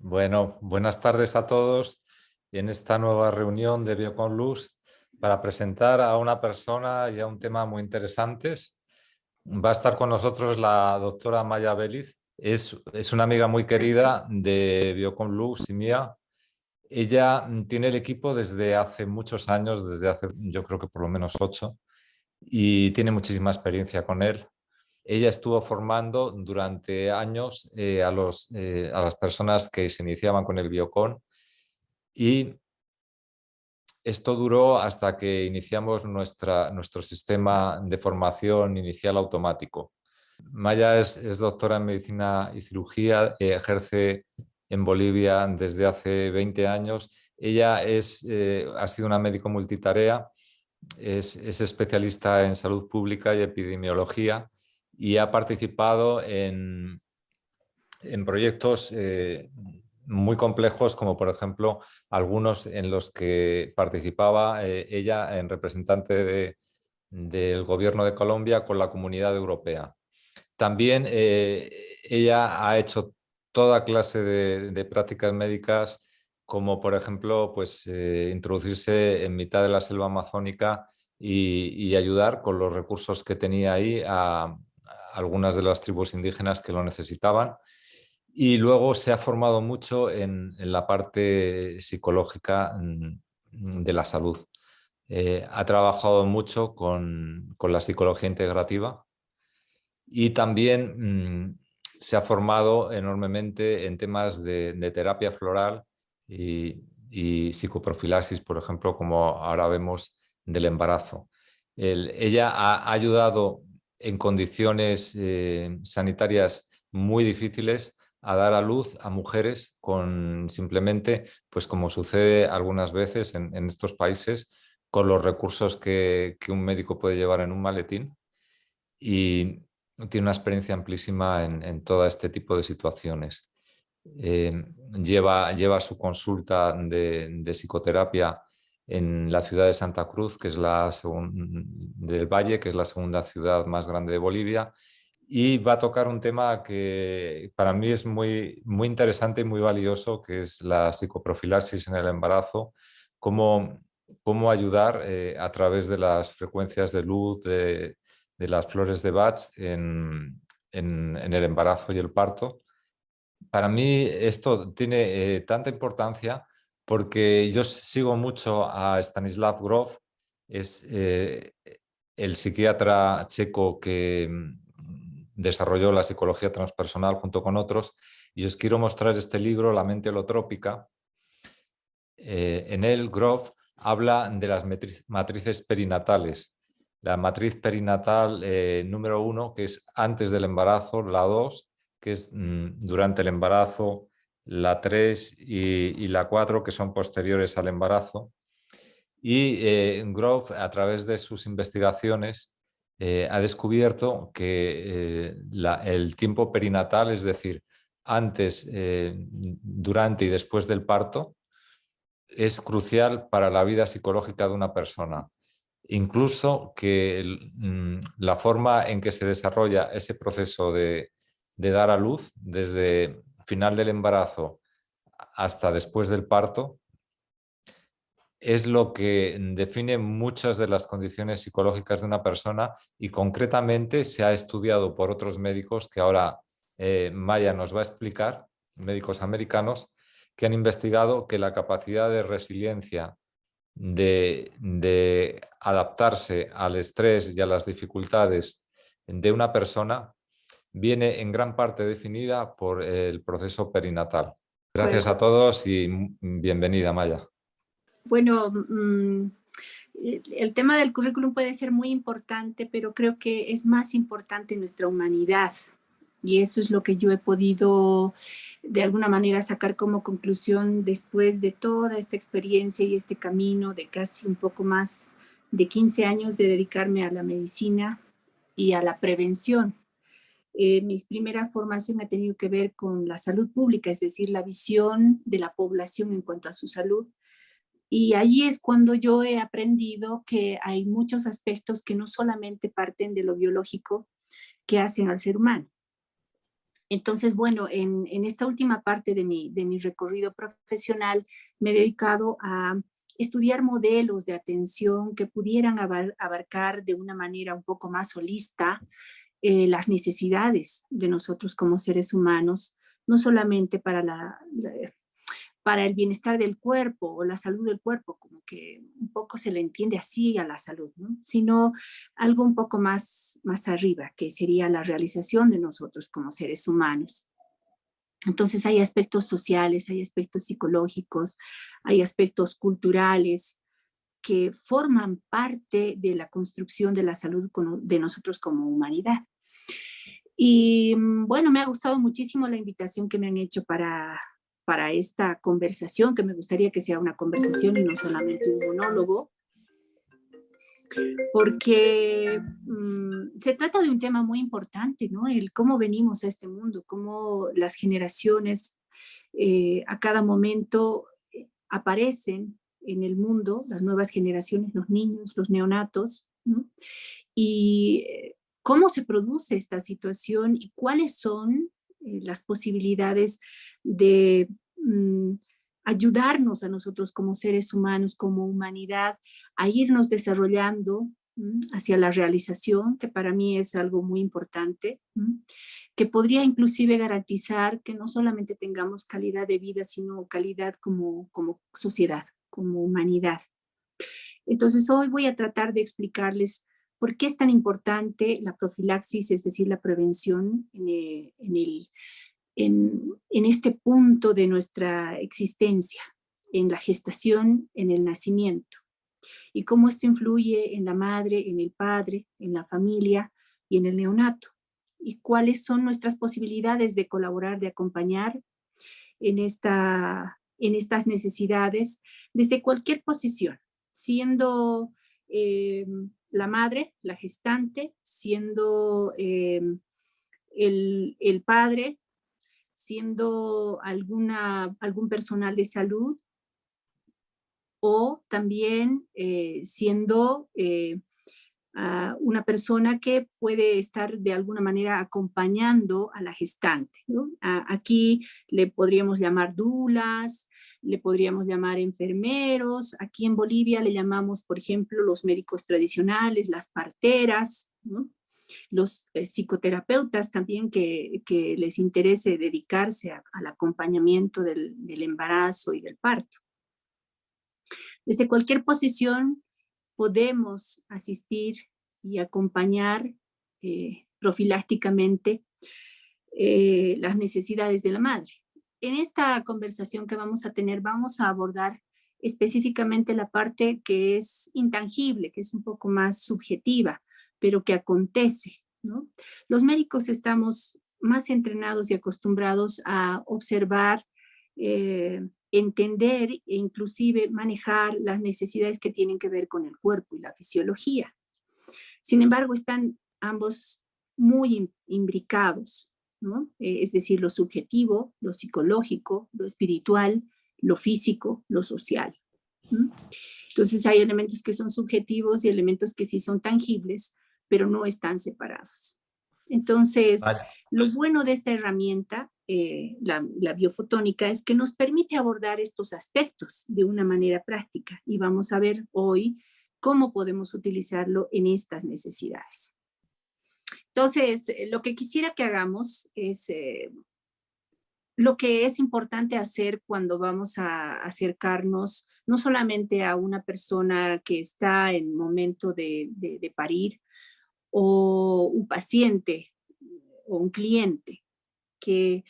Bueno, buenas tardes a todos en esta nueva reunión de Bioconlux para presentar a una persona y a un tema muy interesantes. Va a estar con nosotros la doctora Maya Vélez. Es una amiga muy querida de Bioconlux y mía. Ella tiene el equipo desde hace muchos años, desde hace yo creo que por lo menos 8, y tiene muchísima experiencia con él. Ella estuvo formando durante años a las personas que se iniciaban con el Biocon y esto duró hasta que iniciamos nuestro sistema de formación inicial automático. Maya es doctora en medicina y cirugía, ejerce en Bolivia desde hace 20 años. Ella ha sido una médico multitarea, es especialista en salud pública y epidemiología y ha participado en proyectos muy complejos, como por ejemplo algunos en los que participaba ella en representante del gobierno de Colombia con la Comunidad Europea. También ella ha hecho toda clase de prácticas médicas, como por ejemplo pues, introducirse en mitad de la selva amazónica y ayudar con los recursos que tenía ahí a algunas de las tribus indígenas que lo necesitaban. Y luego se ha formado mucho en la parte psicológica de la salud. Ha trabajado mucho con la psicología integrativa y también se ha formado enormemente en temas de terapia floral y psicoprofilaxis, por ejemplo, como ahora vemos del embarazo. Ella ha ayudado en condiciones sanitarias muy difíciles a dar a luz a mujeres con simplemente, pues como sucede algunas veces en estos países, con los recursos que un médico puede llevar en un maletín, y tiene una experiencia amplísima en todo este tipo de situaciones. Lleva su consulta de psicoterapia en la ciudad de Santa Cruz, que es del Valle, que es la segunda ciudad más grande de Bolivia, y va a tocar un tema que para mí es muy interesante y muy valioso, que es la psicoprofilaxis en el embarazo, cómo ayudar a través de las frecuencias de luz, de las flores de Bach en el embarazo y el parto. Para mí esto tiene tanta importancia porque yo sigo mucho a Stanislav Grof, es el psiquiatra checo que desarrolló la psicología transpersonal junto con otros, y os quiero mostrar este libro, La mente holotrópica. En él, Grof habla de las matrices perinatales. La matriz perinatal número 1, que es antes del embarazo; la 2, que es durante el embarazo; la 3 y la 4, que son posteriores al embarazo. Y Grof, a través de sus investigaciones, ha descubierto que el tiempo perinatal, es decir, antes, durante y después del parto, es crucial para la vida psicológica de una persona. Incluso que la forma en que se desarrolla ese proceso de dar a luz, desde final del embarazo hasta después del parto, es lo que define muchas de las condiciones psicológicas de una persona, y concretamente se ha estudiado por otros médicos que ahora Maya nos va a explicar, médicos americanos, que han investigado que la capacidad de resiliencia de adaptarse al estrés y a las dificultades de una persona viene en gran parte definida por el proceso perinatal. Bueno, Gracias a todos y bienvenida, Maya. bueno, el tema del currículum puede ser muy importante, pero creo que es más importante nuestra humanidad. Y eso es lo que yo he podido de alguna manera sacar como conclusión después de toda esta experiencia y este camino de casi un poco más de 15 años de dedicarme a la medicina y a la prevención. Mi primera formación ha tenido que ver con la salud pública, es decir, la visión de la población en cuanto a su salud. Y allí es cuando yo he aprendido que hay muchos aspectos que no solamente parten de lo biológico que hacen al ser humano. Entonces, bueno, en esta última parte de mi recorrido profesional me he dedicado a estudiar modelos de atención que pudieran abarcar de una manera un poco más holista las necesidades de nosotros como seres humanos, no solamente para para el bienestar del cuerpo o la salud del cuerpo, como que un poco se le entiende así a la salud, ¿no? Sino algo un poco más arriba, que sería la realización de nosotros como seres humanos. Entonces hay aspectos sociales, hay aspectos psicológicos, hay aspectos culturales que forman parte de la construcción de la salud de nosotros como humanidad. Y bueno, me ha gustado muchísimo la invitación que me han hecho para esta conversación, que me gustaría que sea una conversación y no solamente un monólogo, porque se trata de un tema muy importante, ¿no? El cómo venimos a este mundo, cómo las generaciones a cada momento aparecen en el mundo, las nuevas generaciones, los niños, los neonatos, ¿no? Y cómo se produce esta situación y cuáles son las posibilidades de ayudarnos a nosotros como seres humanos, como humanidad, a irnos desarrollando hacia la realización, que para mí es algo muy importante, que podría inclusive garantizar que no solamente tengamos calidad de vida, sino calidad como sociedad, como humanidad. Entonces hoy voy a tratar de explicarles por qué es tan importante la profilaxis, es decir, la prevención en este punto de nuestra existencia, en la gestación, en el nacimiento, y cómo esto influye en la madre, en el padre, en la familia y en el neonato, y cuáles son nuestras posibilidades de colaborar, de acompañar en estas necesidades desde cualquier posición, siendo la madre, la gestante, siendo el padre, siendo algún personal de salud o también siendo una persona que puede estar de alguna manera acompañando a la gestante, ¿no? Aquí le podríamos llamar dulas, le podríamos llamar enfermeros. Aquí en Bolivia le llamamos, por ejemplo, los médicos tradicionales, las parteras, ¿no? Los psicoterapeutas también que les interese dedicarse al acompañamiento del embarazo y del parto. Desde cualquier posición podemos asistir y acompañar profilácticamente las necesidades de la madre. En esta conversación que vamos a tener, vamos a abordar específicamente la parte que es intangible, que es un poco más subjetiva, pero que acontece, ¿no? Los médicos estamos más entrenados y acostumbrados a observar, entender e inclusive manejar las necesidades que tienen que ver con el cuerpo y la fisiología. Sin embargo, están ambos muy imbricados, ¿no? Es decir, lo subjetivo, lo psicológico, lo espiritual, lo físico, lo social. Entonces hay elementos que son subjetivos y elementos que sí son tangibles, pero no están separados. Entonces, vale. Lo bueno de esta herramienta, la biofotónica, es que nos permite abordar estos aspectos de una manera práctica y vamos a ver hoy cómo podemos utilizarlo en estas necesidades. Entonces, lo que quisiera que hagamos es lo que es importante hacer cuando vamos a acercarnos no solamente a una persona que está en momento de parir o un paciente o un cliente, que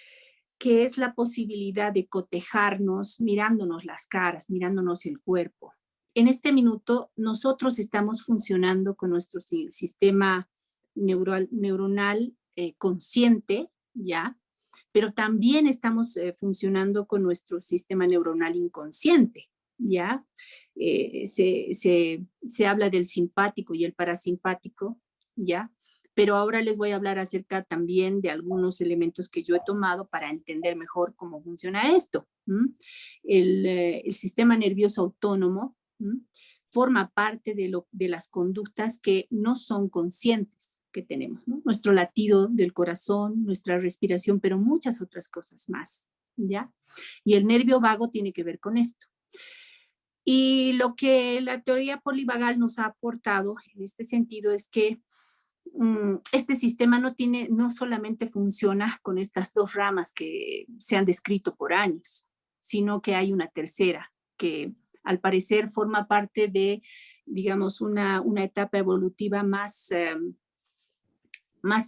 es la posibilidad de cotejarnos mirándonos las caras, mirándonos el cuerpo. En este minuto nosotros estamos funcionando con nuestro sistema neuronal consciente, ¿ya? Pero también estamos funcionando con nuestro sistema neuronal inconsciente, ¿ya? Se habla del simpático y el parasimpático, ¿ya? Pero ahora les voy a hablar acerca también de algunos elementos que yo he tomado para entender mejor cómo funciona esto. El sistema nervioso autónomo forma parte de las conductas que no son conscientes. que tenemos, ¿no? Nuestro latido del corazón, nuestra respiración, pero muchas otras cosas más, ¿ya? Y el nervio vago tiene que ver con esto. Y lo que la teoría polivagal nos ha aportado en este sentido es que este sistema no solamente funciona con estas dos ramas que se han descrito por años, sino que hay una tercera que al parecer forma parte de, digamos, una etapa evolutiva más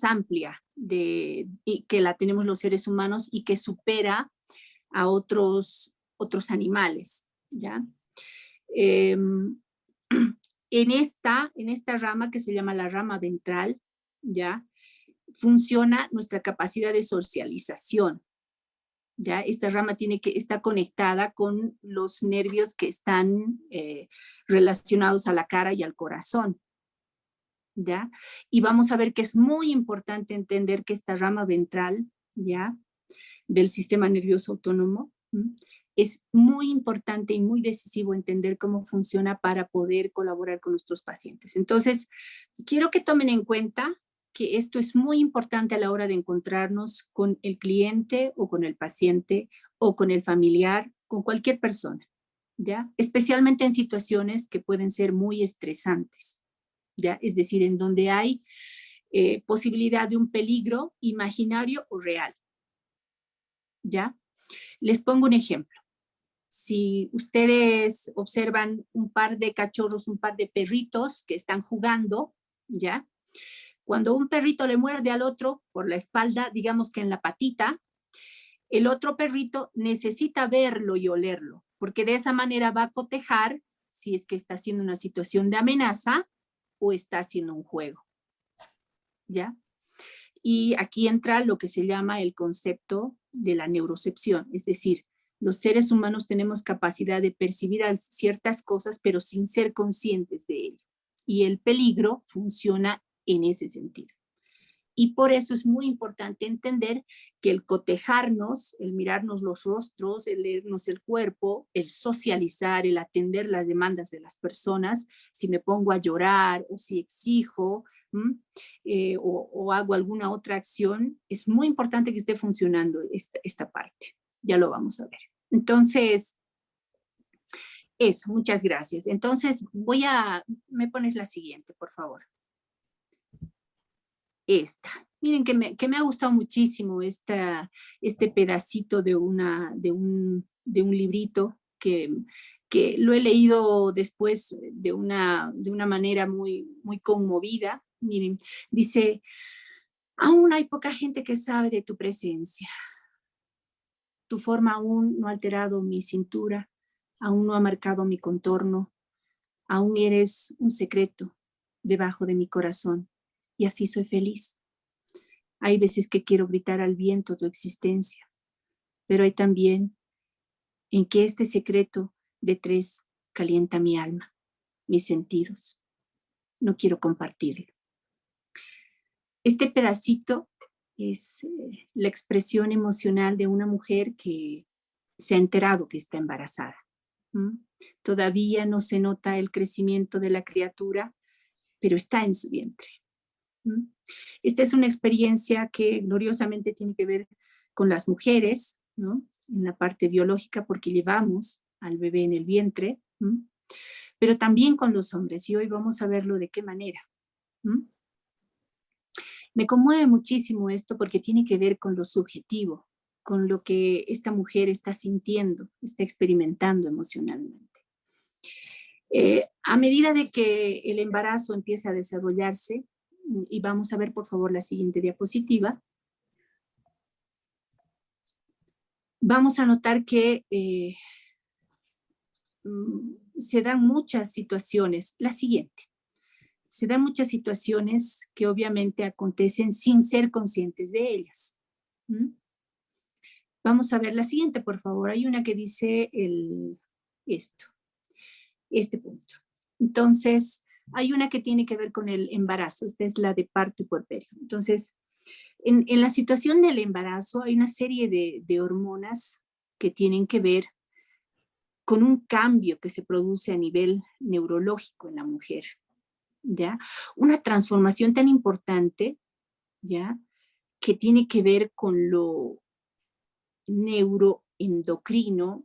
amplia y que la tenemos los seres humanos y que supera a otros animales, ¿ya? En esta rama que se llama la rama ventral, ¿ya? Funciona nuestra capacidad de socialización, ¿ya? Esta rama está conectada con los nervios que están relacionados a la cara y al corazón, ¿ya? Y vamos a ver que es muy importante entender que esta rama ventral, ¿ya? Del sistema nervioso autónomo, es muy importante y muy decisivo entender cómo funciona para poder colaborar con nuestros pacientes. Entonces, quiero que tomen en cuenta que esto es muy importante a la hora de encontrarnos con el cliente o con el paciente o con el familiar, con cualquier persona, ¿ya? Especialmente en situaciones que pueden ser muy estresantes, ¿ya? Es decir, en donde hay posibilidad de un peligro imaginario o real, ¿ya? Les pongo un ejemplo. Si ustedes observan un par de cachorros, un par de perritos que están jugando, ¿ya? Cuando un perrito le muerde al otro por la espalda, digamos que en la patita, el otro perrito necesita verlo y olerlo, porque de esa manera va a cotejar si es que está haciendo una situación de amenaza o está haciendo un juego, ¿ya? Y aquí entra lo que se llama el concepto de la neurocepción, es decir, los seres humanos tenemos capacidad de percibir ciertas cosas, pero sin ser conscientes de ello. Y el peligro funciona en ese sentido. Y por eso es muy importante entender que el cotejarnos, el mirarnos los rostros, el leernos el cuerpo, el socializar, el atender las demandas de las personas, si me pongo a llorar o si exijo o hago alguna otra acción, es muy importante que esté funcionando esta parte. Ya lo vamos a ver. Entonces, eso, muchas gracias. Entonces, me pones la siguiente, por favor. Esta. Miren que me ha gustado muchísimo este pedacito de un librito que lo he leído después de una manera muy, muy conmovida. Miren, dice, aún hay poca gente que sabe de tu presencia. Tu forma aún no ha alterado mi cintura, aún no ha marcado mi contorno, aún eres un secreto debajo de mi corazón y así soy feliz. Hay veces que quiero gritar al viento tu existencia, pero hay también en que este secreto de tres calienta mi alma, mis sentidos. No quiero compartirlo. Este pedacito es la expresión emocional de una mujer que se ha enterado que está embarazada. Todavía no se nota el crecimiento de la criatura, pero está en su vientre. Esta es una experiencia que gloriosamente tiene que ver con las mujeres, ¿no? En la parte biológica, porque llevamos al bebé en el vientre, pero también con los hombres, y hoy vamos a verlo de qué manera. Me conmueve muchísimo esto porque tiene que ver con lo subjetivo, con lo que esta mujer está sintiendo, está experimentando emocionalmente. A medida de que el embarazo empieza a desarrollarse, y vamos a ver por favor la siguiente diapositiva, vamos a notar que se dan muchas situaciones. La siguiente. Se dan muchas situaciones que obviamente acontecen sin ser conscientes de ellas. Vamos a ver la siguiente, por favor. Hay una que dice este punto. Entonces, hay una que tiene que ver con el embarazo. Esta es la de parto y puerperio. Entonces, en la situación del embarazo hay una serie de hormonas que tienen que ver con un cambio que se produce a nivel neurológico en la mujer. ¿ya? Una transformación tan importante, ¿ya? Que tiene que ver con lo neuroendocrino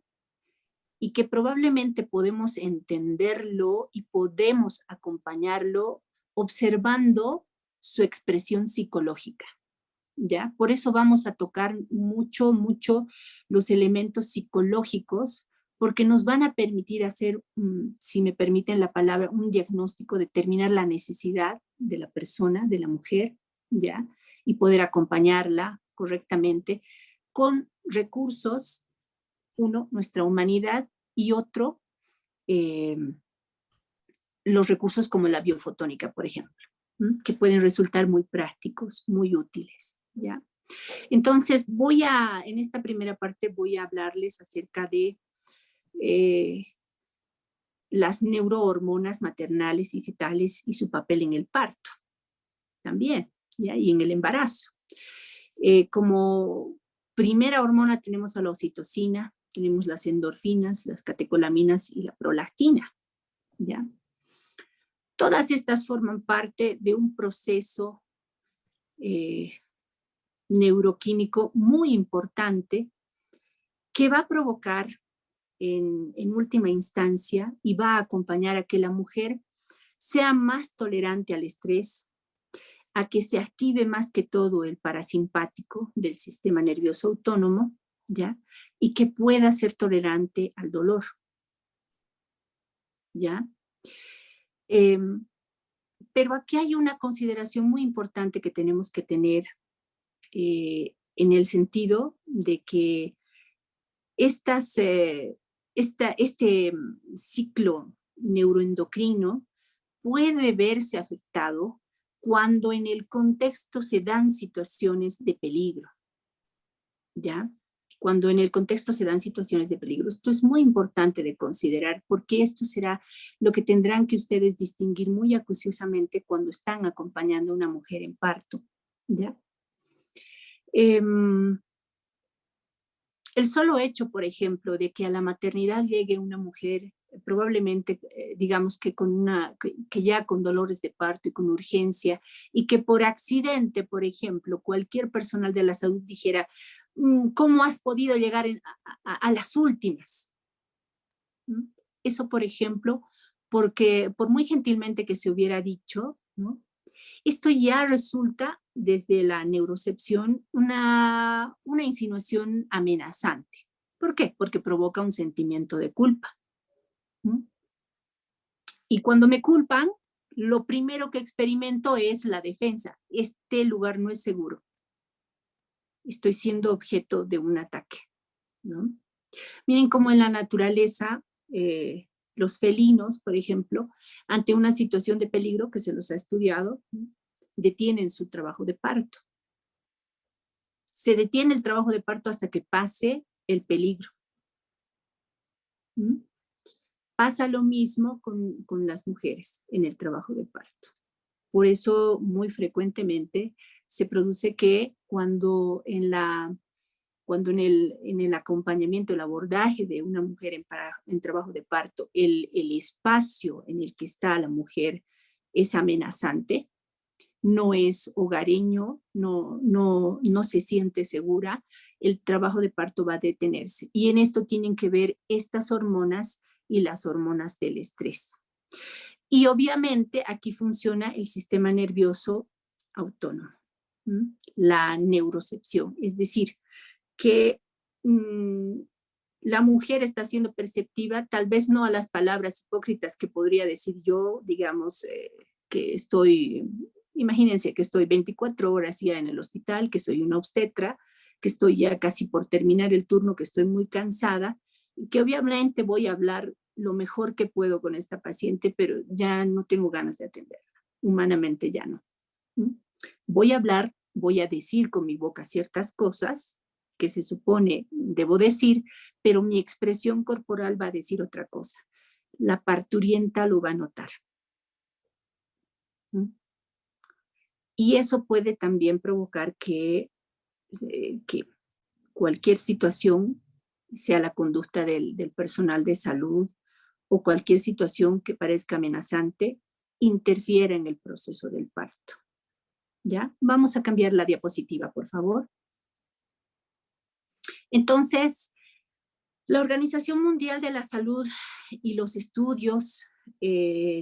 y que probablemente podemos entenderlo y podemos acompañarlo observando su expresión psicológica, ¿ya? Por eso vamos a tocar mucho los elementos psicológicos, porque nos van a permitir hacer, si me permiten la palabra, un diagnóstico, determinar la necesidad de la persona, de la mujer, ¿ya? Y poder acompañarla correctamente con recursos, uno, nuestra humanidad, y otro, eh, los recursos como la biofotónica, por ejemplo, que pueden resultar muy prácticos, muy útiles, ¿ya? Entonces, en esta primera parte voy a hablarles acerca de las neurohormonas maternales y fetales y su papel en el parto también, ¿ya? Y en el embarazo. Como primera hormona tenemos a la oxitocina, tenemos las endorfinas, las catecolaminas y la prolactina, ¿ya? Todas estas forman parte de un proceso neuroquímico muy importante que va a provocar en última instancia y va a acompañar a que la mujer sea más tolerante al estrés, a que se active más que todo el parasimpático del sistema nervioso autónomo, ¿ya? Y que pueda ser tolerante al dolor, ¿ya? Pero aquí hay una consideración muy importante que tenemos que tener en el sentido de que este ciclo neuroendocrino puede verse afectado cuando en el contexto se dan situaciones de peligro, ¿ya? Cuando en el contexto se dan situaciones de peligro. Esto es muy importante de considerar porque esto será lo que tendrán que ustedes distinguir muy acuciosamente cuando están acompañando a una mujer en parto, ¿ya? El solo hecho, por ejemplo, de que a la maternidad llegue una mujer, probablemente, digamos que que ya con dolores de parto y con urgencia, y que por accidente, por ejemplo, cualquier personal de la salud dijera, ¿cómo has podido llegar a las últimas? Eso, por ejemplo, porque por muy gentilmente que se hubiera dicho, ¿no? Esto ya resulta, desde la neurocepción, una insinuación amenazante. ¿Por qué? Porque provoca un sentimiento de culpa. Y cuando me culpan, lo primero que experimento es la defensa. Este lugar no es seguro. Estoy siendo objeto de un ataque, ¿no? Miren cómo en la naturaleza los felinos, por ejemplo, ante una situación de peligro que se los ha estudiado, ¿no? Detienen su trabajo de parto. Se detiene el trabajo de parto hasta que pase el peligro. ¿Mm? Pasa lo mismo con las mujeres en el trabajo de parto. Por eso muy frecuentemente se produce que cuando en el acompañamiento, el abordaje de una mujer en trabajo de parto, el espacio en el que está la mujer es amenazante, no es hogareño, no se siente segura, el trabajo de parto va a detenerse. Y en esto tienen que ver estas hormonas y las hormonas del estrés. Y obviamente aquí funciona el sistema nervioso autónomo, la neurocepción, es decir, que la mujer está siendo perceptiva, tal vez no a las palabras hipócritas que podría decir yo, digamos, que imagínense que estoy 24 horas ya en el hospital, que soy una obstetra, que estoy ya casi por terminar el turno, que estoy muy cansada, y que obviamente voy a hablar lo mejor que puedo con esta paciente, pero ya no tengo ganas de atenderla, humanamente ya no. Voy a hablar, voy a decir con mi boca ciertas cosas que se supone debo decir, pero mi expresión corporal va a decir otra cosa. La parturienta lo va a notar. Y eso puede también provocar que cualquier situación, sea la conducta del personal de salud o cualquier situación que parezca amenazante, interfiera en el proceso del parto. ¿Ya? Vamos a cambiar la diapositiva, por favor. Entonces, la Organización Mundial de la Salud y los estudios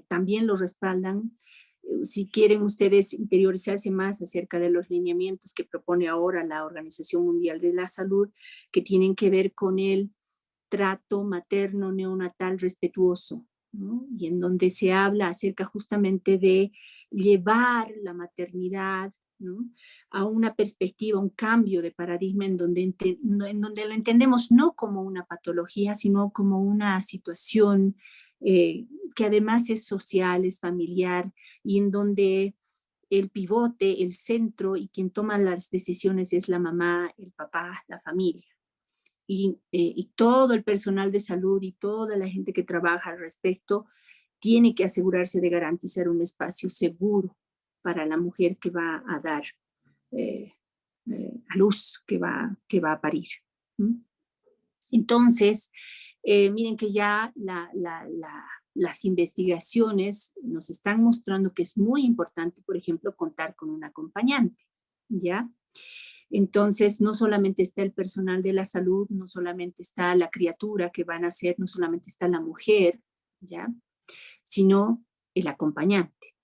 también lo respaldan. Si quieren ustedes interiorizarse más acerca de los lineamientos que propone ahora la Organización Mundial de la Salud, que tienen que ver con el trato materno neonatal respetuoso, ¿no? Y en donde se habla acerca justamente de llevar la maternidad, ¿no?, a una perspectiva, un cambio de paradigma en donde lo entendemos no como una patología, sino como una situación que además es social, es familiar, y en donde el pivote, el centro y quien toma las decisiones es la mamá, el papá, la familia. Y todo el personal de salud y toda la gente que trabaja al respecto tiene que asegurarse de garantizar un espacio seguro para la mujer que va a dar a luz, que va a parir. ¿Mm? Entonces, miren que ya las investigaciones nos están mostrando que es muy importante, por ejemplo, contar con un acompañante, ¿ya? Entonces, no solamente está el personal de la salud, no solamente está la criatura que van a nacer, no solamente está la mujer, ¿ya?, sino el acompañante.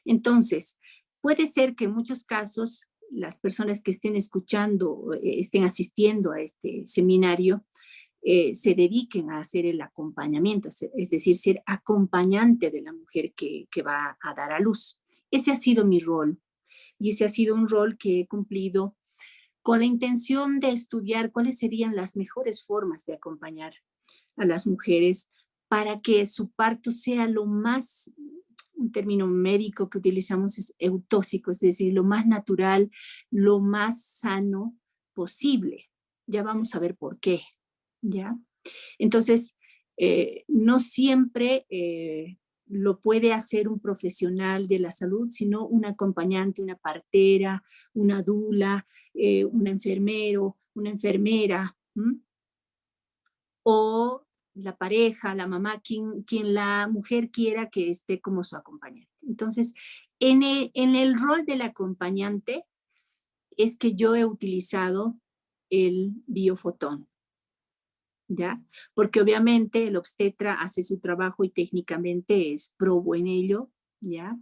Entonces, puede ser que en muchos casos las personas que estén escuchando, estén asistiendo a este seminario, se dediquen a hacer el acompañamiento, es decir, ser acompañante de la mujer que va a dar a luz. Ese ha sido mi rol, y ese ha sido un rol que he cumplido con la intención de estudiar cuáles serían las mejores formas de acompañar a las mujeres para que su parto sea lo más, un término médico que utilizamos es eutóxico, es decir, lo más natural, lo más sano posible. Ya vamos a ver por qué, ¿ya? Entonces, no siempre lo puede hacer un profesional de la salud, sino un acompañante, una partera, una dula, un enfermero, una enfermera, ¿m?, o la pareja, la mamá, quien la mujer quiera que esté como su acompañante. Entonces, en el rol del acompañante es que yo he utilizado el biofotón, ¿ya? Porque obviamente el obstetra hace su trabajo y técnicamente es probo en ello, ¿ya?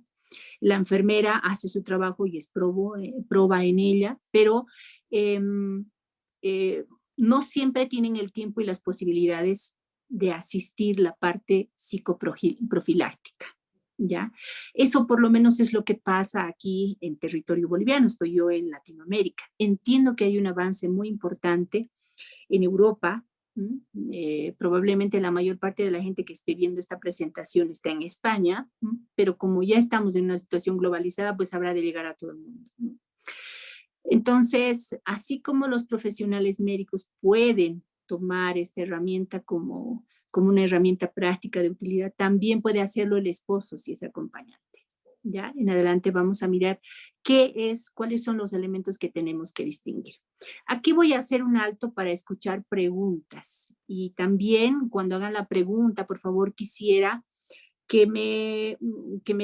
La enfermera hace su trabajo y es proba en ella, pero no siempre tienen el tiempo y las posibilidades de asistir la parte psicoprofiláctica, ¿ya? Eso por lo menos es lo que pasa aquí en territorio boliviano, estoy yo en Latinoamérica. Entiendo que hay un avance muy importante en Europa. Probablemente la mayor parte de la gente que esté viendo esta presentación está en España, pero como ya estamos en una situación globalizada, pues habrá de llegar a todo el mundo, ¿no? Entonces, así como los profesionales médicos pueden tomar esta herramienta como una herramienta práctica de utilidad, también puede hacerlo el esposo si es acompañante. Ya, en adelante vamos a mirar cuáles son los elementos que tenemos que distinguir. Aquí voy a hacer un alto para escuchar preguntas, y también cuando hagan la pregunta, por favor, quisiera que me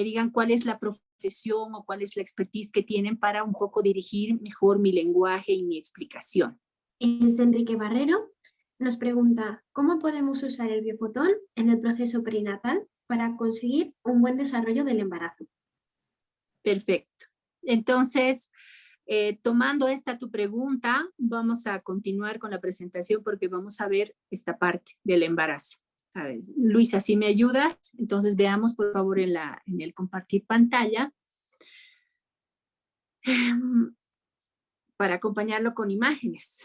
digan cuál es la profesión o cuál es la expertise que tienen para un poco dirigir mejor mi lenguaje y mi explicación. Es Enrique Barrero. Nos pregunta, ¿cómo podemos usar el biofotón en el proceso perinatal para conseguir un buen desarrollo del embarazo? Perfecto. Entonces, tomando esta tu pregunta, vamos a continuar con la presentación porque vamos a ver esta parte del embarazo. A ver, Luisa, si me ayudas, entonces veamos por favor en el compartir pantalla para acompañarlo con imágenes.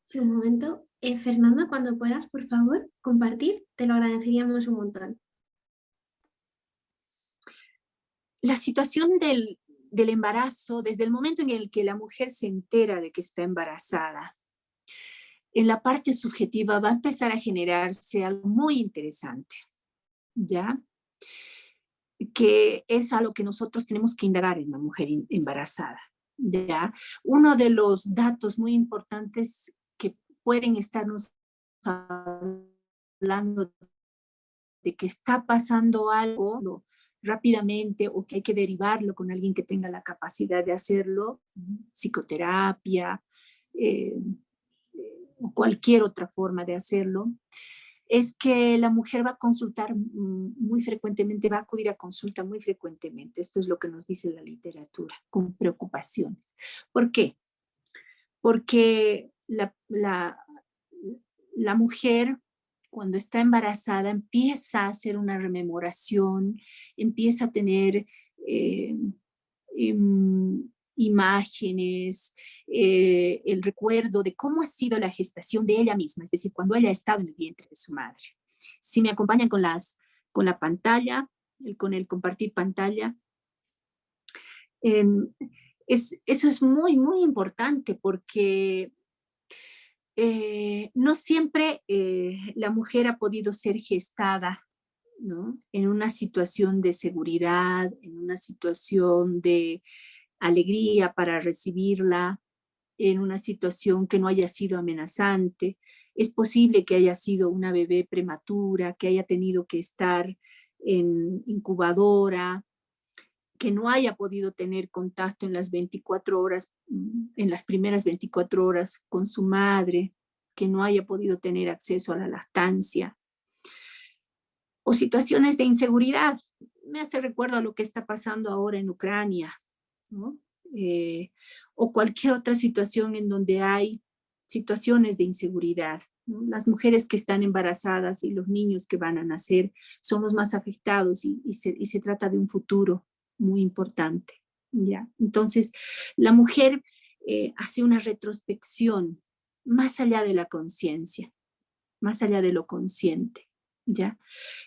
Sí, un momento. Fernando, cuando puedas, por favor, compartir, te lo agradeceríamos un montón. La situación del embarazo, desde el momento en el que la mujer se entera de que está embarazada, en la parte subjetiva va a empezar a generarse algo muy interesante, ¿ya? Que es algo que nosotros tenemos que indagar en la mujer embarazada, ¿ya? Uno de los datos muy importantes que pueden estarnos hablando de que está pasando algo rápidamente o que hay que derivarlo con alguien que tenga la capacidad de hacerlo, psicoterapia o cualquier otra forma de hacerlo, es que la mujer va a consultar muy frecuentemente, va a acudir a consulta muy frecuentemente. Esto es lo que nos dice la literatura, con preocupaciones. ¿Por qué? Porque la mujer, cuando está embarazada, empieza a hacer una rememoración, empieza a tener imágenes, el recuerdo de cómo ha sido la gestación de ella misma, es decir, cuando ella ha estado en el vientre de su madre. Si me acompañan con la pantalla, con el compartir pantalla, eso es muy, muy importante porque no siempre la mujer ha podido ser gestada, ¿no?, en una situación de seguridad, en una situación de alegría para recibirla, en una situación que no haya sido amenazante. Es posible que haya sido una bebé prematura, que haya tenido que estar en incubadora, que no haya podido tener contacto en las 24 horas, en las primeras 24 horas con su madre, que no haya podido tener acceso a la lactancia, o situaciones de inseguridad. Me hace recuerdo a lo que está pasando ahora en Ucrania, ¿no? O cualquier otra situación en donde hay situaciones de inseguridad, ¿no? Las mujeres que están embarazadas y los niños que van a nacer son los más afectados y se trata de un futuro muy importante, ¿ya? Entonces, la mujer hace una retrospección más allá de la conciencia, más allá de lo consciente, ¿ya?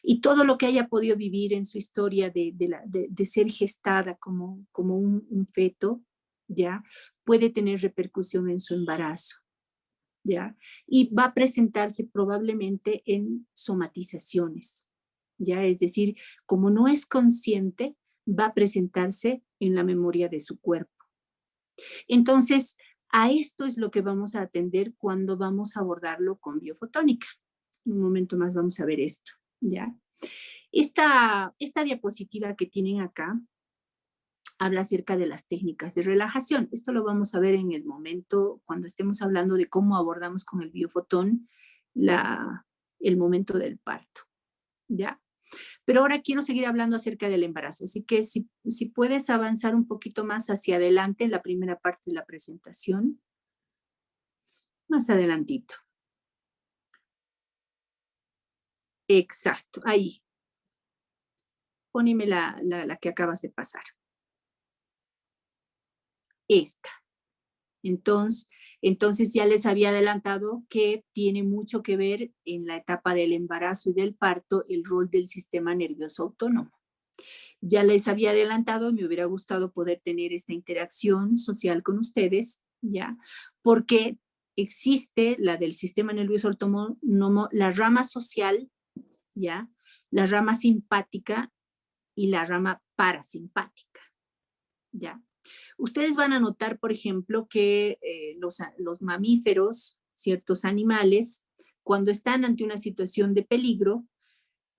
Y todo lo que haya podido vivir en su historia de ser gestada como un feto, ¿ya?, puede tener repercusión en su embarazo, ¿ya? Y va a presentarse probablemente en somatizaciones, ¿ya? Es decir, como no es consciente, va a presentarse en la memoria de su cuerpo. Entonces, a esto es lo que vamos a atender cuando vamos a abordarlo con biofotónica. En un momento más vamos a ver esto, ¿ya? Esta diapositiva que tienen acá habla acerca de las técnicas de relajación. Esto lo vamos a ver en el momento cuando estemos hablando de cómo abordamos con el biofotón el momento del parto, ¿ya? Pero ahora quiero seguir hablando acerca del embarazo, así que si puedes avanzar un poquito más hacia adelante en la primera parte de la presentación, más adelantito. Exacto, ahí. Poneme la que acabas de pasar. Esta. Entonces ya les había adelantado que tiene mucho que ver en la etapa del embarazo y del parto el rol del sistema nervioso autónomo. Ya les había adelantado, me hubiera gustado poder tener esta interacción social con ustedes, ¿ya? Porque existe la del sistema nervioso autónomo, la rama social, ¿ya?, la rama simpática y la rama parasimpática, ¿ya? Ustedes van a notar, por ejemplo, que los mamíferos, ciertos animales, cuando están ante una situación de peligro,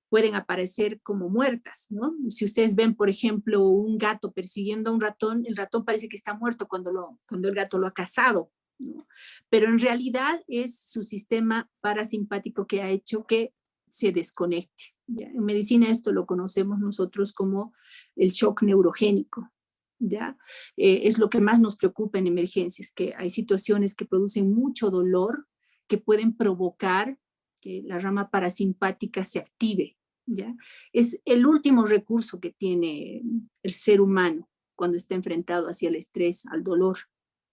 pueden aparecer como muertas, ¿no? Si ustedes ven, por ejemplo, un gato persiguiendo a un ratón, el ratón parece que está muerto cuando el gato lo ha cazado, ¿no? Pero en realidad es su sistema parasimpático que ha hecho que se desconecte, ¿ya? En medicina esto lo conocemos nosotros como el shock neurogénico, ¿ya? Es lo que más nos preocupa en emergencias, que hay situaciones que producen mucho dolor, que pueden provocar que la rama parasimpática se active, ¿ya? Es el último recurso que tiene el ser humano cuando está enfrentado hacia el estrés, al dolor,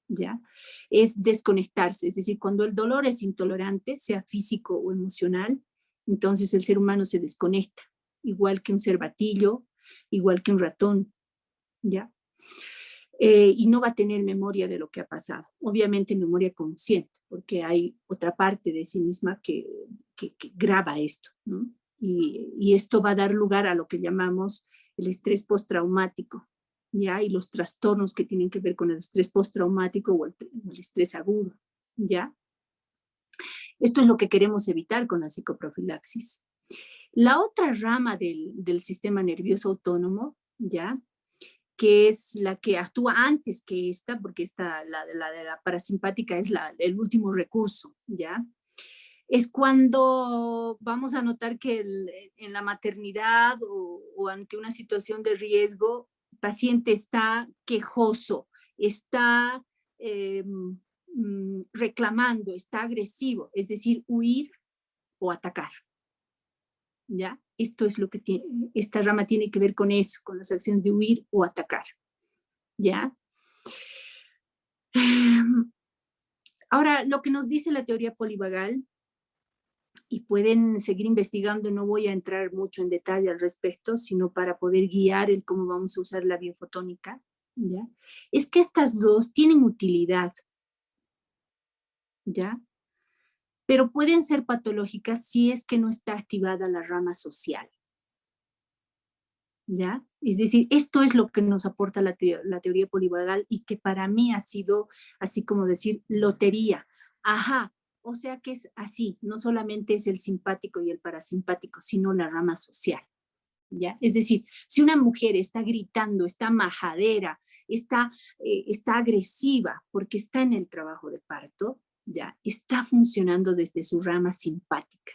¿ya? Es desconectarse, es decir, cuando el dolor es intolerante, sea físico o emocional, entonces el ser humano se desconecta, igual que un cervatillo, igual que un ratón, ¿ya? Y no va a tener memoria de lo que ha pasado, obviamente memoria consciente, porque hay otra parte de sí misma que graba esto, ¿no? Y esto va a dar lugar a lo que llamamos el estrés postraumático, ¿ya? Y los trastornos que tienen que ver con el estrés postraumático o el estrés agudo, ¿ya? Esto es lo que queremos evitar con la psicoprofilaxis. La otra rama del sistema nervioso autónomo, ¿ya? Que es la que actúa antes que esta, porque la de la parasimpática es el último recurso, ¿ya? Es cuando vamos a notar que en la maternidad o ante una situación de riesgo, el paciente está quejoso, está reclamando, está agresivo, es decir, huir o atacar. ¿Ya? Esto es lo que tiene, esta rama tiene que ver con eso, con las acciones de huir o atacar. ¿Ya? Ahora, lo que nos dice la teoría polivagal, y pueden seguir investigando, no voy a entrar mucho en detalle al respecto, sino para poder guiar el cómo vamos a usar la biofotónica, ¿ya? Es que estas dos tienen utilidad, ¿ya? Pero pueden ser patológicas si es que no está activada la rama social. ¿Ya? Es decir, esto es lo que nos aporta la teoría polivagal y que para mí ha sido así como decir lotería. Ajá, o sea que es así, no solamente es el simpático y el parasimpático, sino la rama social. ¿Ya? Es decir, si una mujer está gritando, está majadera, está agresiva porque está en el trabajo de parto, ¿ya? Está funcionando desde su rama simpática.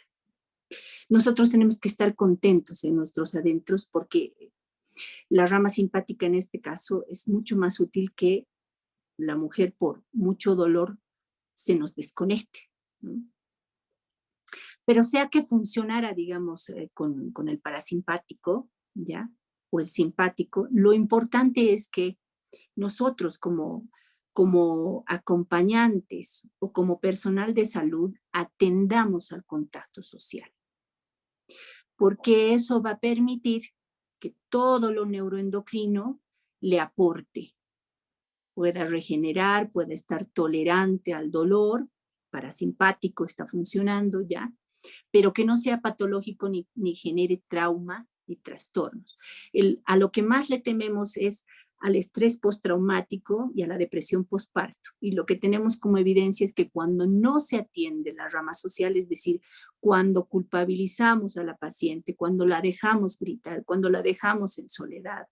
Nosotros tenemos que estar contentos en nuestros adentros porque la rama simpática en este caso es mucho más útil que la mujer por mucho dolor se nos desconecte, ¿no? Pero sea que funcionara, digamos, con el parasimpático, ¿ya? O el simpático, lo importante es que nosotros como acompañantes o como personal de salud atendamos al contacto social. Porque eso va a permitir que todo lo neuroendocrino le aporte, pueda regenerar, pueda estar tolerante al dolor, parasimpático está funcionando ya, pero que no sea patológico ni genere trauma ni trastornos. A lo que más le tememos es al estrés postraumático y a la depresión postparto. Y lo que tenemos como evidencia es que cuando no se atiende la rama social, es decir, cuando culpabilizamos a la paciente, cuando la dejamos gritar, cuando la dejamos en soledad,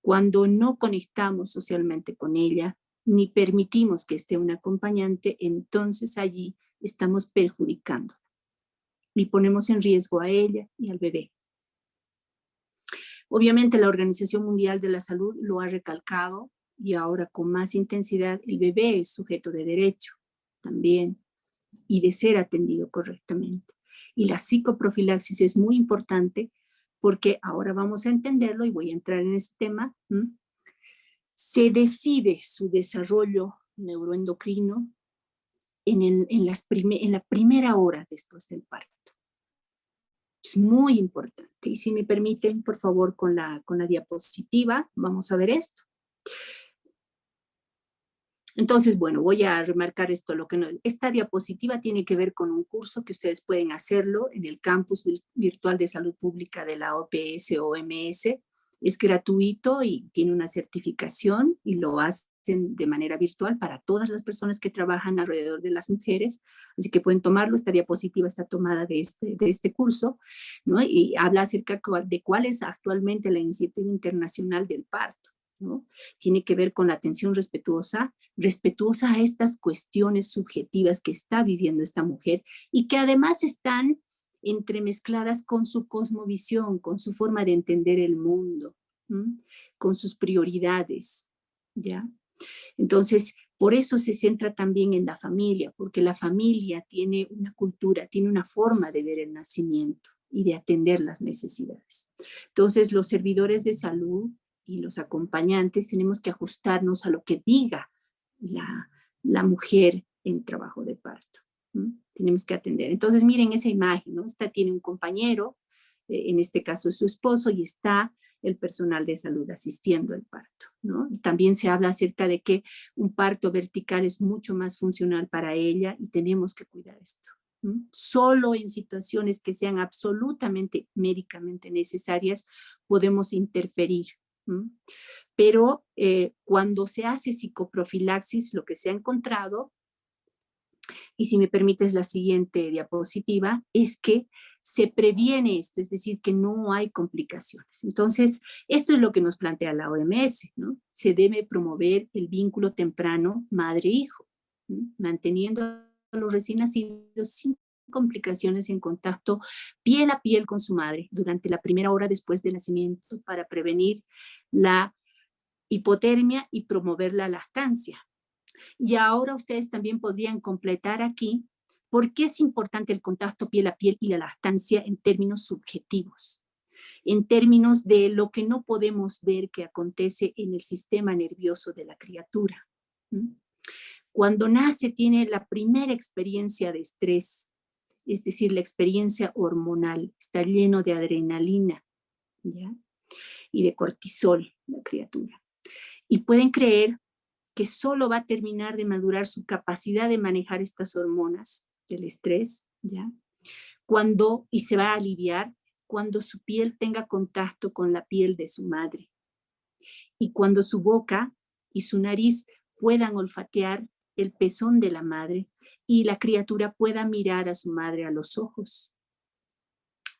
cuando no conectamos socialmente con ella, ni permitimos que esté un acompañante, entonces allí estamos perjudicándola y ponemos en riesgo a ella y al bebé. Obviamente la Organización Mundial de la Salud lo ha recalcado y ahora con más intensidad el bebé es sujeto de derecho también y de ser atendido correctamente. Y la psicoprofilaxis es muy importante porque ahora vamos a entenderlo y voy a entrar en este tema. Se decide su desarrollo neuroendocrino en la primera hora después del parto. Es muy importante. Y si me permiten, por favor, con la diapositiva, vamos a ver esto. Entonces, bueno, voy a remarcar esto. Esta diapositiva tiene que ver con un curso que ustedes pueden hacerlo en el campus virtual de salud pública de la OPS-OMS. Es gratuito y tiene una certificación y lo hacen de manera virtual para todas las personas que trabajan alrededor de las mujeres. Así que pueden tomarlo. Esta diapositiva está tomada de este curso, ¿no? Y habla acerca de cuál es actualmente la iniciativa internacional del parto, ¿no? Tiene que ver con la atención respetuosa a estas cuestiones subjetivas que está viviendo esta mujer y que además están entremezcladas con su cosmovisión, con su forma de entender el mundo, con sus prioridades, ¿ya? Entonces, por eso se centra también en la familia, porque la familia tiene una cultura, tiene una forma de ver el nacimiento y de atender las necesidades. Entonces, los servidores de salud y los acompañantes tenemos que ajustarnos a lo que diga la mujer en trabajo de parto. Tenemos que atender. Entonces, miren esa imagen, ¿no? Esta tiene un compañero, en este caso es su esposo, y está el personal de salud asistiendo al parto, ¿no? Y también se habla acerca de que un parto vertical es mucho más funcional para ella y tenemos que cuidar esto. Solo en situaciones que sean absolutamente médicamente necesarias podemos interferir. Pero cuando se hace psicoprofilaxis, lo que se ha encontrado, y si me permites la siguiente diapositiva, es que se previene esto, es decir, que no hay complicaciones. Entonces, esto es lo que nos plantea la OMS, ¿no? Se debe promover el vínculo temprano madre-hijo, ¿no? Manteniendo a los recién nacidos sin complicaciones en contacto piel a piel con su madre durante la primera hora después del nacimiento para prevenir la hipotermia y promover la lactancia. Y ahora ustedes también podrían completar aquí por qué es importante el contacto piel a piel y la lactancia en términos subjetivos, en términos de lo que no podemos ver que acontece en el sistema nervioso de la criatura. Cuando nace tiene la primera experiencia de estrés, es decir, la experiencia hormonal, está lleno de adrenalina, ¿ya? Y de cortisol, la criatura. Y pueden creer que solo va a terminar de madurar su capacidad de manejar estas hormonas del estrés, ¿ya? Y se va a aliviar cuando su piel tenga contacto con la piel de su madre. Y cuando su boca y su nariz puedan olfatear el pezón de la madre y la criatura pueda mirar a su madre a los ojos.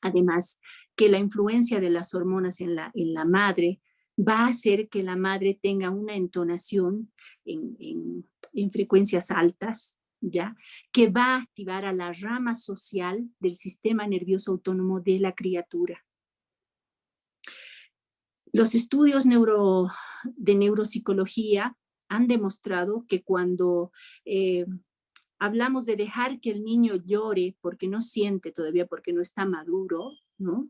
Además, que la influencia de las hormonas en la madre va a hacer que la madre tenga una entonación en frecuencias altas, ¿ya? Que va a activar a la rama social del sistema nervioso autónomo de la criatura. Los estudios de neuropsicología han demostrado que cuando hablamos de dejar que el niño llore porque no siente todavía, porque no está maduro, ¿no?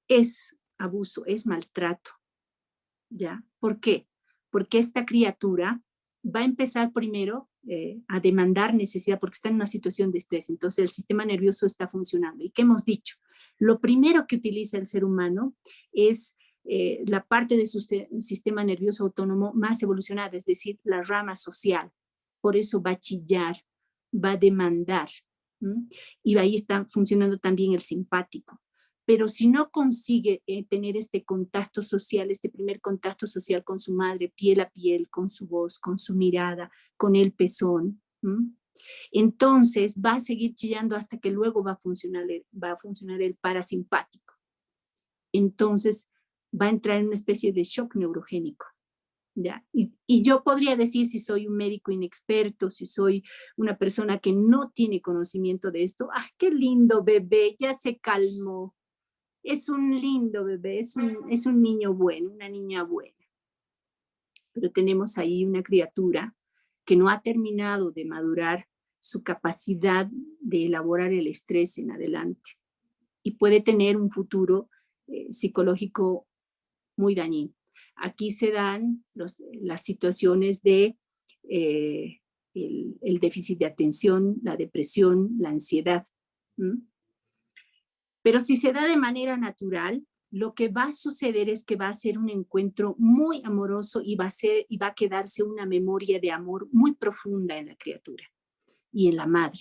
Es abuso, es maltrato, ¿ya? ¿Por qué? Porque esta criatura va a empezar primero a demandar necesidad porque está en una situación de estrés, entonces el sistema nervioso está funcionando. ¿Y qué hemos dicho? Lo primero que utiliza el ser humano es la parte de su sistema nervioso autónomo más evolucionada, es decir, la rama social. Por eso va a chillar, va a demandar. Y ahí está funcionando también el simpático. Pero si no consigue tener este contacto social, este primer contacto social con su madre, piel a piel, con su voz, con su mirada, con el pezón, entonces va a seguir chillando hasta que luego va a funcionar el parasimpático. Entonces va a entrar en una especie de shock neurogénico. ¿Ya? Y yo podría decir, si soy un médico inexperto, si soy una persona que no tiene conocimiento de esto, ¡ah, qué lindo bebé! Ya se calmó. Es un lindo bebé, es un niño bueno, una niña buena. Pero tenemos ahí una criatura que no ha terminado de madurar su capacidad de elaborar el estrés en adelante y puede tener un futuro psicológico muy dañino. Aquí se dan las situaciones de el déficit de atención, la depresión, la ansiedad. Pero si se da de manera natural, lo que va a suceder es que va a ser un encuentro muy amoroso y va a quedarse una memoria de amor muy profunda en la criatura y en la madre.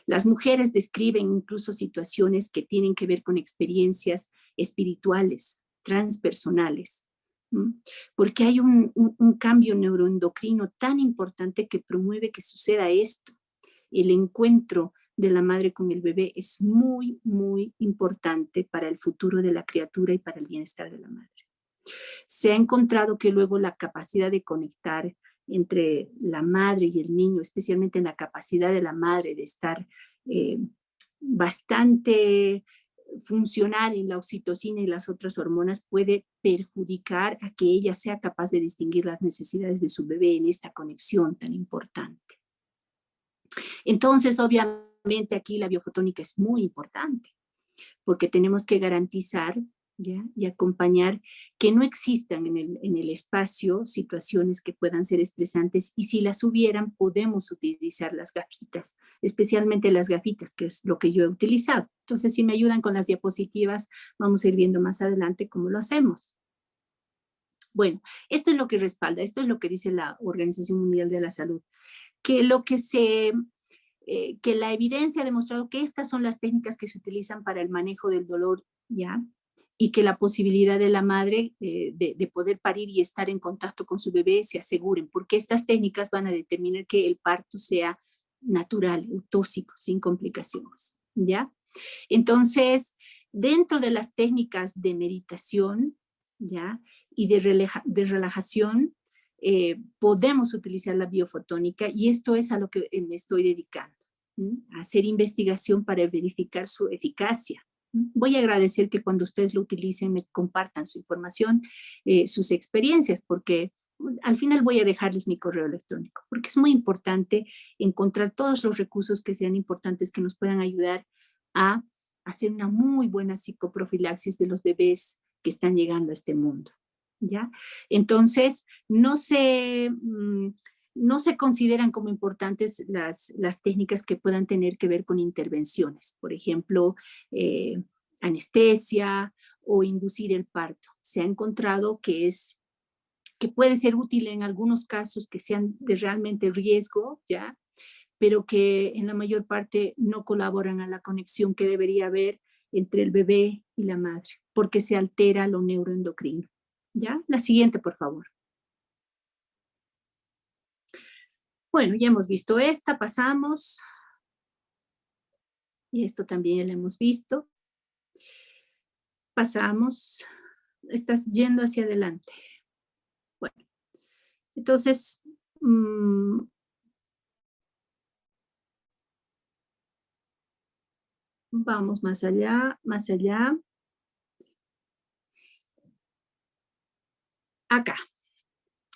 Las mujeres describen incluso situaciones que tienen que ver con experiencias espirituales, transpersonales, porque hay un cambio neuroendocrino tan importante que promueve que suceda esto. El encuentro de la madre con el bebé es muy, muy importante para el futuro de la criatura y para el bienestar de la madre. Se ha encontrado que luego la capacidad de conectar entre la madre y el niño, especialmente en la capacidad de la madre de estar bastante funcional en la oxitocina y las otras hormonas, puede perjudicar a que ella sea capaz de distinguir las necesidades de su bebé en esta conexión tan importante. Entonces, obviamente aquí la biofotónica es muy importante porque tenemos que garantizar, ¿ya? Y acompañar que no existan en el espacio situaciones que puedan ser estresantes, y si las hubieran podemos utilizar las gafitas, especialmente las gafitas, que es lo que yo he utilizado. Entonces, si me ayudan con las diapositivas, vamos a ir viendo más adelante cómo lo hacemos. Bueno, esto es lo que respalda, esto es lo que dice la Organización Mundial de la Salud, que que la evidencia ha demostrado que estas son las técnicas que se utilizan para el manejo del dolor, ¿ya? Y que la posibilidad de la madre de poder parir y estar en contacto con su bebé se aseguren, porque estas técnicas van a determinar que el parto sea natural, eutóxico, sin complicaciones, ¿ya? Entonces, dentro de las técnicas de meditación, ¿ya? Y de relajación, podemos utilizar la biofotónica y esto es a lo que me estoy dedicando, a hacer investigación para verificar su eficacia. Voy a agradecer que cuando ustedes lo utilicen me compartan su información, sus experiencias, porque al final voy a dejarles mi correo electrónico, porque es muy importante encontrar todos los recursos que sean importantes que nos puedan ayudar a hacer una muy buena psicoprofilaxis de los bebés que están llegando a este mundo, ¿ya? Entonces, no se consideran como importantes las técnicas que puedan tener que ver con intervenciones, por ejemplo, anestesia o inducir el parto. Se ha encontrado que puede ser útil en algunos casos que sean de realmente riesgo, ¿ya? Pero que en la mayor parte no colaboran a la conexión que debería haber entre el bebé y la madre, porque se altera lo neuroendocrino. ¿Ya? La siguiente, por favor. Bueno, ya hemos visto esta, pasamos. Y esto también ya lo hemos visto. Pasamos. Estás yendo hacia adelante. Bueno, entonces, vamos más allá, más allá. Acá.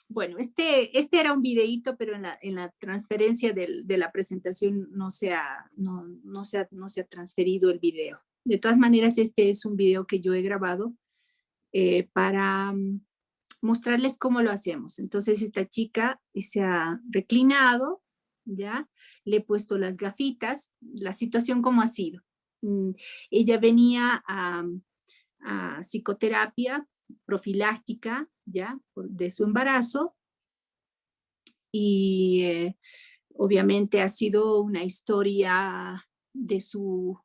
Bueno, este era un videíto, pero en la transferencia de la presentación no se ha transferido el video. De todas maneras, este es un video que yo he grabado para mostrarles cómo lo hacemos. Entonces, esta chica se ha reclinado, ¿ya? Le he puesto las gafitas. La situación, ¿cómo ha sido? Ella venía a psicoterapia profiláctica, ¿ya? De su embarazo y obviamente ha sido una historia de su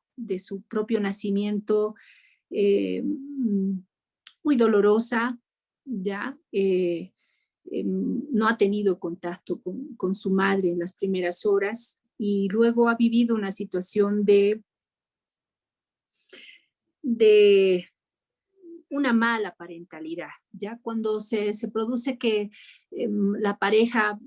propio nacimiento muy dolorosa, ¿ya? No ha tenido contacto con su madre en las primeras horas y luego ha vivido una situación de una mala parentalidad, ¿ya? Cuando se produce que la pareja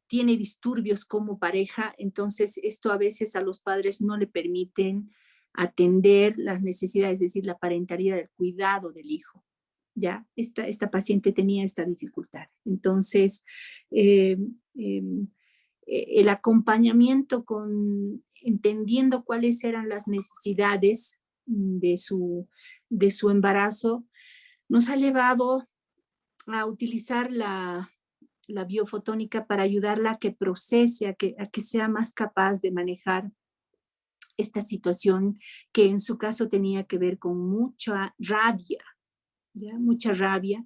tiene disturbios como pareja, entonces esto a veces a los padres no le permiten atender las necesidades, es decir, la parentalidad, el cuidado del hijo, ¿ya? Esta paciente tenía esta dificultad. Entonces, el acompañamiento entendiendo cuáles eran las necesidades de su embarazo, nos ha llevado a utilizar la biofotónica para ayudarla a que procese, a que sea más capaz de manejar esta situación que en su caso tenía que ver con mucha rabia, ¿ya? Mucha rabia,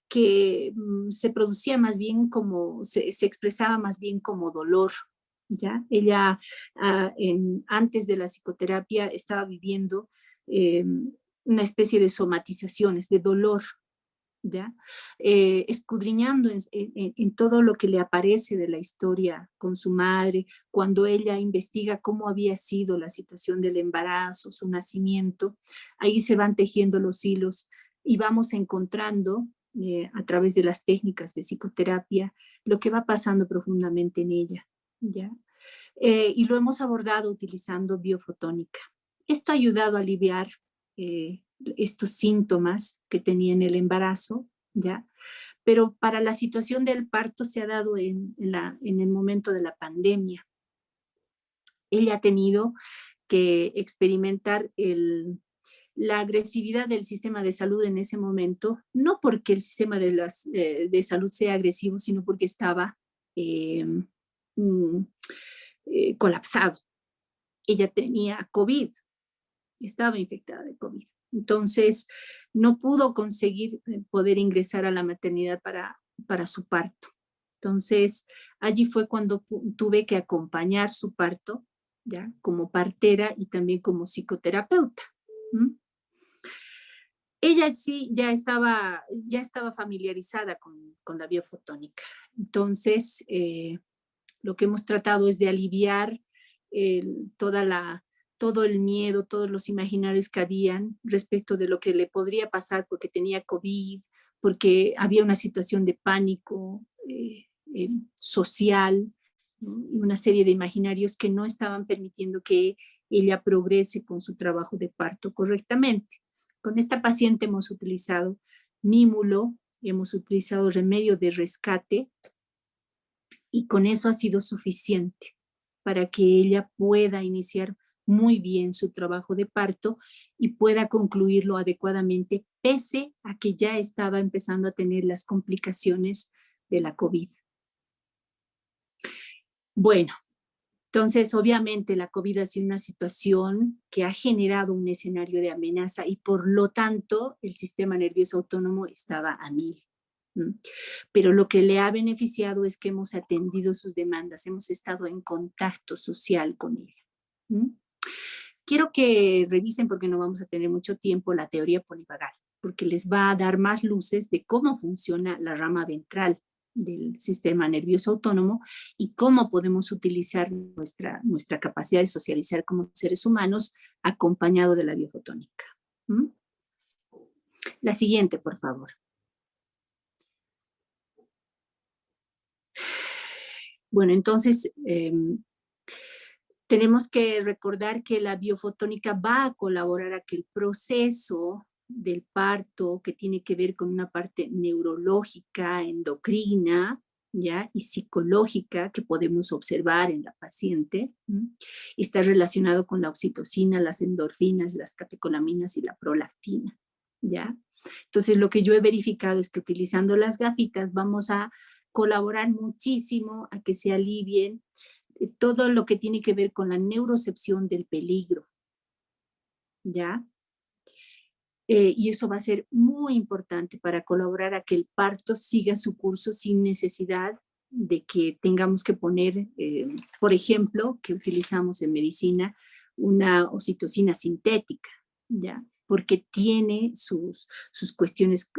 que se producía más bien como, se expresaba más bien como dolor, ¿ya? Ella antes de la psicoterapia estaba viviendo una especie de somatizaciones, de dolor, ¿ya? Escudriñando en todo lo que le aparece de la historia con su madre, cuando ella investiga cómo había sido la situación del embarazo, su nacimiento, ahí se van tejiendo los hilos y vamos encontrando a través de las técnicas de psicoterapia lo que va pasando profundamente en ella, ¿ya? Y lo hemos abordado utilizando biofotónica. Esto ha ayudado a aliviar estos síntomas que tenía en el embarazo, ¿ya? Pero para la situación del parto se ha dado en el momento de la pandemia. Ella ha tenido que experimentar la agresividad del sistema de salud en ese momento, no porque el sistema de salud sea agresivo, sino porque estaba colapsado. Ella tenía COVID, estaba infectada de COVID. Entonces, no pudo conseguir poder ingresar a la maternidad para su parto. Entonces, allí fue cuando tuve que acompañar su parto, ya como partera y también como psicoterapeuta. Ella sí ya estaba familiarizada con la biofotónica. Entonces, Lo que hemos tratado es de aliviar todo el miedo, todos los imaginarios que habían respecto de lo que le podría pasar porque tenía COVID, porque había una situación de pánico social, ¿no? Y una serie de imaginarios que no estaban permitiendo que ella progrese con su trabajo de parto correctamente. Con esta paciente hemos utilizado Mímulo, hemos utilizado remedio de rescate y con eso ha sido suficiente para que ella pueda iniciar muy bien su trabajo de parto y pueda concluirlo adecuadamente, pese a que ya estaba empezando a tener las complicaciones de la COVID. Bueno, entonces obviamente la COVID ha sido una situación que ha generado un escenario de amenaza y por lo tanto el sistema nervioso autónomo estaba a 1000. Pero lo que le ha beneficiado es que hemos atendido sus demandas, hemos estado en contacto social con ella. Quiero que revisen, porque no vamos a tener mucho tiempo, la teoría polivagal, porque les va a dar más luces de cómo funciona la rama ventral del sistema nervioso autónomo y cómo podemos utilizar nuestra capacidad de socializar como seres humanos acompañado de la biofotónica. La siguiente, por favor. Bueno, entonces tenemos que recordar que la biofotónica va a colaborar a que el proceso del parto, que tiene que ver con una parte neurológica, endocrina, ¿ya? Y psicológica que podemos observar en la paciente, está relacionado con la oxitocina, las endorfinas, las catecolaminas y la prolactina, ¿ya? Entonces lo que yo he verificado es que utilizando las gafitas vamos a colaborar muchísimo a que se alivien todo lo que tiene que ver con la neurocepción del peligro, ¿ya? Y eso va a ser muy importante para colaborar a que el parto siga su curso sin necesidad de que tengamos que poner, por ejemplo, que utilizamos en medicina, una oxitocina sintética, ¿ya? Porque tiene sus cuestiones,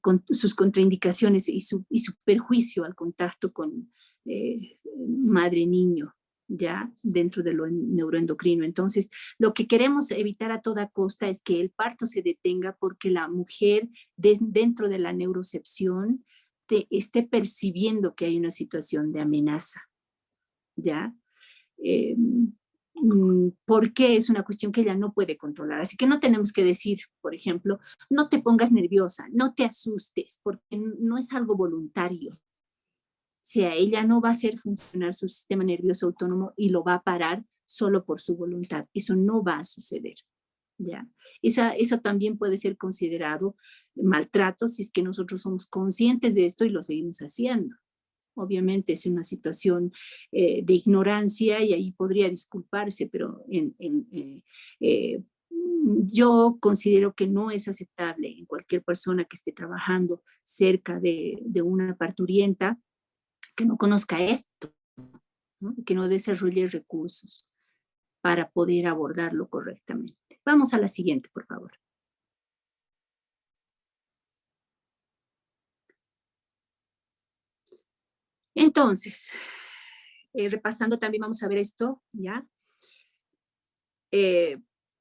con sus contraindicaciones y su perjuicio al contacto con madre-niño, ya dentro de lo neuroendocrino. Entonces, lo que queremos evitar a toda costa es que el parto se detenga porque la mujer dentro de la neurocepción esté percibiendo que hay una situación de amenaza, ¿ya? Porque es una cuestión que ella no puede controlar. Así que no tenemos que decir, por ejemplo, no te pongas nerviosa, no te asustes, porque no es algo voluntario. O sea, ella no va a hacer funcionar su sistema nervioso autónomo y lo va a parar solo por su voluntad. Eso no va a suceder, ¿ya? Eso también puede ser considerado maltrato si es que nosotros somos conscientes de esto y lo seguimos haciendo. Obviamente es una situación de ignorancia y ahí podría disculparse, pero yo considero que no es aceptable en cualquier persona que esté trabajando cerca de una parturienta que no conozca esto, ¿no? Y que no desarrolle recursos para poder abordarlo correctamente. Vamos a la siguiente, por favor. Entonces, repasando también vamos a ver esto, ¿ya?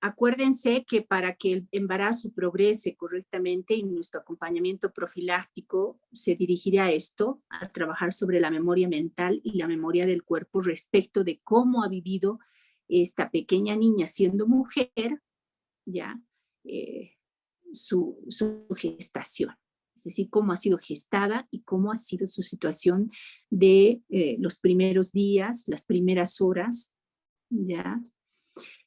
Acuérdense que para que el embarazo progrese correctamente y nuestro acompañamiento profiláctico se dirigirá a esto, a trabajar sobre la memoria mental y la memoria del cuerpo respecto de cómo ha vivido esta pequeña niña siendo mujer, ¿ya? Su gestación. Es decir, cómo ha sido gestada y cómo ha sido su situación de los primeros días, las primeras horas, ¿ya?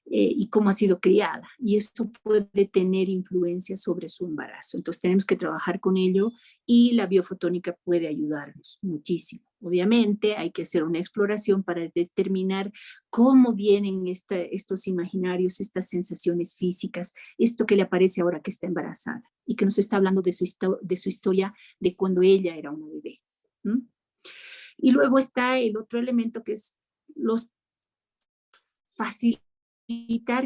Y cómo ha sido criada. Y esto puede tener influencia sobre su embarazo. Entonces tenemos que trabajar con ello y la biofotónica puede ayudarnos muchísimo. Obviamente hay que hacer una exploración para determinar cómo vienen estos imaginarios, estas sensaciones físicas, esto que le aparece ahora que está embarazada y que nos está hablando de su historia de cuando ella era una bebé. Y luego está el otro elemento que es los facilitar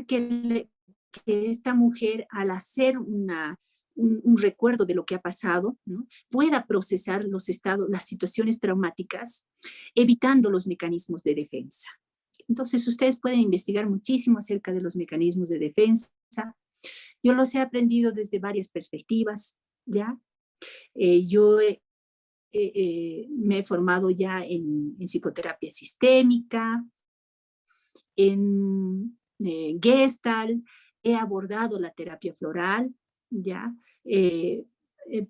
que esta mujer al hacer una un recuerdo de lo que ha pasado, ¿no? Pueda procesar los estados, las situaciones traumáticas, evitando los mecanismos de defensa. Entonces, ustedes pueden investigar muchísimo acerca de los mecanismos de defensa. Yo los he aprendido desde varias perspectivas, ¿ya? Yo me he formado ya en psicoterapia sistémica, en Gestalt, he abordado la terapia floral, ¿ya?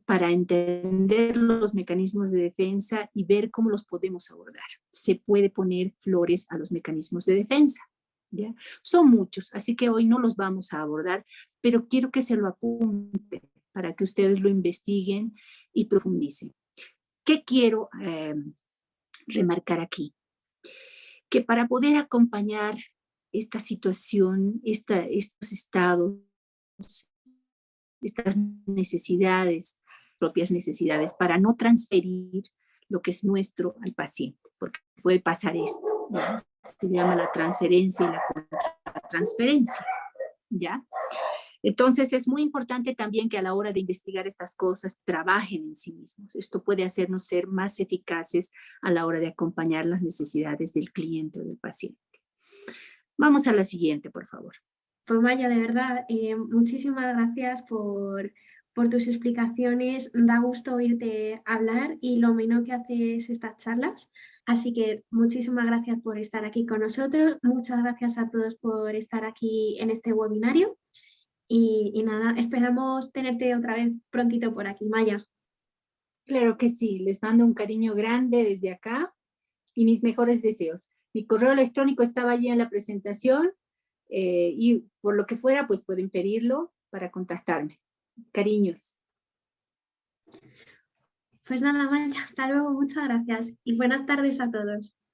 Para entender los mecanismos de defensa y ver cómo los podemos abordar. Se puede poner flores a los mecanismos de defensa, ¿ya? Son muchos, así que hoy no los vamos a abordar, pero quiero que se lo apunten para que ustedes lo investiguen y profundicen. ¿Qué quiero remarcar aquí? Que para poder acompañar esta situación, estos estados, estas necesidades, propias necesidades, para no transferir lo que es nuestro al paciente, porque puede pasar esto, ¿ya? Se llama la transferencia y la contratransferencia, ¿ya? Entonces es muy importante también que a la hora de investigar estas cosas trabajen en sí mismos. Esto puede hacernos ser más eficaces a la hora de acompañar las necesidades del cliente o del paciente. Vamos a la siguiente, por favor. Pues Maya, de verdad, muchísimas gracias por tus explicaciones. Da gusto oírte hablar y lo menos que haces estas charlas. Así que muchísimas gracias por estar aquí con nosotros. Muchas gracias a todos por estar aquí en este webinario. Y nada, esperamos tenerte otra vez prontito por aquí, Maya. Claro que sí, les mando un cariño grande desde acá y mis mejores deseos. Mi correo electrónico estaba allí en la presentación y por lo que fuera, pues pueden pedirlo para contactarme. Cariños. Pues nada, Maya, hasta luego, muchas gracias y buenas tardes a todos.